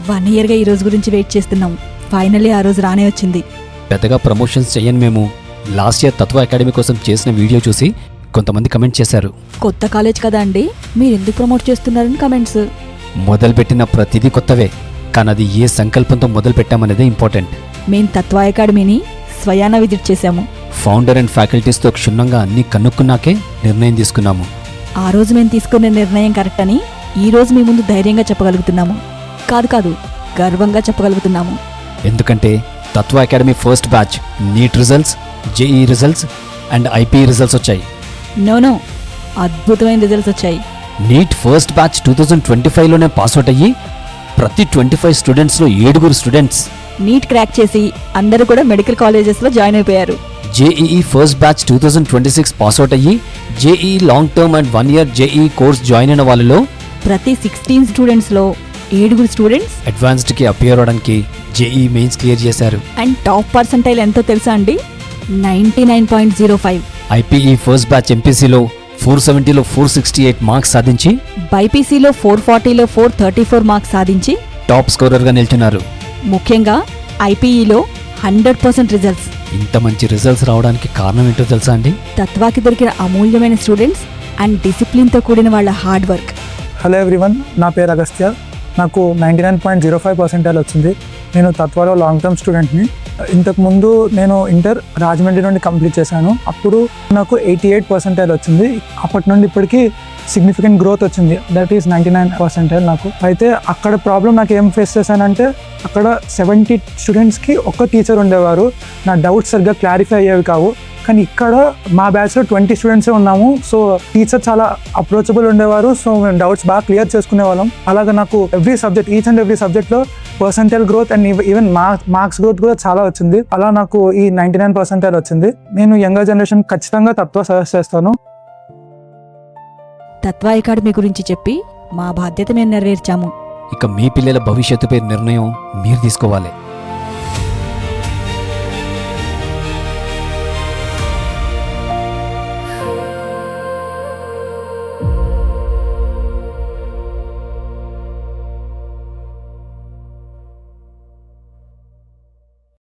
1 ఇయర్గా ఈ రోజు గురించి వెయిట్ చేస్తున్నాం. ఫైనల్లీ ఆ రోజు రానే వచ్చింది. పెద్దగా ప్రమోషన్స్ చెయ్యను మేము. లాస్ట్ ఇయర్ తత్వ అకాడమీ కోసం చేసిన వీడియో చూసి కొంతమంది కమెంట్ చేశారు. కొత్త కాలేజ్ కదా అండి, మీరు ఎందుకు ప్రమోట్ చేస్తున్నారని కమెంట్స్. మొదలుపెట్టిన ప్రతిదీ కొత్తవే, కానీ అది ఏ సంకల్పంతో మొదలు పెట్టామనేదే ఇంపార్టెంట్. మేం తత్వ అకాడమీని స్వయాన విజిట్ చేశాము. ఫౌండర్ అండ్ ఫ్యాకల్టీస్తో క్షుణ్ణంగా అన్నీ కనుక్కున్నాకే నిర్ణయం తీసుకున్నాము. ఆ రోజు మేము తీసుకునే నిర్ణయం కరెక్ట్ అని ఈ రోజు మీ ముందు ధైర్యంగా చెప్పగలుగుతున్నాము. కాదు గర్వంగా చెప్పగలుగుతున్నాము. ఎందుకంటే తత్వ academy first batch NEET results, JEE results and IPE results వచ్చాయి. నో అద్భుతమైన రిజల్ట్స్ వచ్చాయి. నీట్ ఫస్ట్ బ్యాచ్ 2025లోనే పాస్అవుట్ అయ్యి ప్రతి 25 స్టూడెంట్స్లో 7 స్టూడెంట్స్ నీట్ క్రాక్ చేసి అందరూ కూడా మెడికల్ కాలేజెస్లో జాయిన్ అయిపోయారు. జేఈఈ ఫస్ట్ బ్యాచ్ 2026 పాస్అవుట్ అయ్యి JEE long term and 1 year JEE course join అయిన వాళ్ళలో ప్రతి 16 స్టూడెంట్స్లో 7 స్టూడెంట్స్ అడ్వాన్స్డ్కి అపియర్ అవడానికి జేఈఈ మెయిన్స్ క్లియర్ చేశారు. అండ్ టాప్ పర్సంటైల్ ఎంతో తెలుసా అండి? 99.05. ఐపీఈ ఫస్ట్ బ్యాచ్ ఎంపీసీలో 470లో 468 మార్క్స్ సాధించి బైపీసీలో 440లో 434 మార్క్స్ సాధించి టాప్ స్కోరర్గా నిల్చున్నారు. ముఖ్యంగా ఐపీఈలో 100% రిజల్ట్స్. ఇంత మంచి రిజల్ట్స్ రావడానికి కారణం ఏంటో తెలుసా అండి? తత్వాకి దొరికిన అమూల్యమైన స్టూడెంట్స్ అండ్ డిసిప్లిన్తో కూడిన వాళ్ళ హార్డ్ వర్క్. హలో ఎవ్రీవన్, నా పేరు అగస్త్య. నాకు 99.05% వచ్చింది. నేను తత్వాలో లాంగ్ టర్మ్ స్టూడెంట్ని. ఇంతకుముందు నేను ఇంటర్ రాజమండ్రి నుండి కంప్లీట్ చేశాను. అప్పుడు నాకు 88% వచ్చింది. అప్పటి నుండి ఇప్పటికీ సిగ్నిఫికెంట్ గ్రోత్ వచ్చింది. దట్ ఈస్ 99% నాకు. అయితే అక్కడ ప్రాబ్లం నాకు ఏం ఫేస్ చేశానంటే, అక్కడ 70 స్టూడెంట్స్కి ఒక్క టీచర్ ఉండేవారు. నా డౌట్స్ సరిగ్గా క్లారిఫై అయ్యేవి కావు. కానీ ఇక్కడ మా బ్యాచ్లో 20 స్టూడెంట్సే ఉన్నాము. సో టీచర్ చాలా అప్రోచబుల్ ఉండేవారు. సో మేము డౌట్స్ బాగా క్లియర్ చేసుకునే వాళ్ళం. అలాగే నాకు every subject, each and every సబ్జెక్ట్లో percentile growth and even marks growth కూడా చాలా వచ్చింది. అలా నాకు ఈ 99% వచ్చింది. నేను యంగర్ జనరేషన్ ఖచ్చితంగా తత్వ సజెస్ట్ చేస్తాను. తత్వ అకాడమీ గురించి చెప్పి మా బాధ్యత మేము నెరవేర్చాము. ఇక మీ పిల్లల భవిష్యత్తుపై నిర్ణయం మీరు తీసుకోవాలి.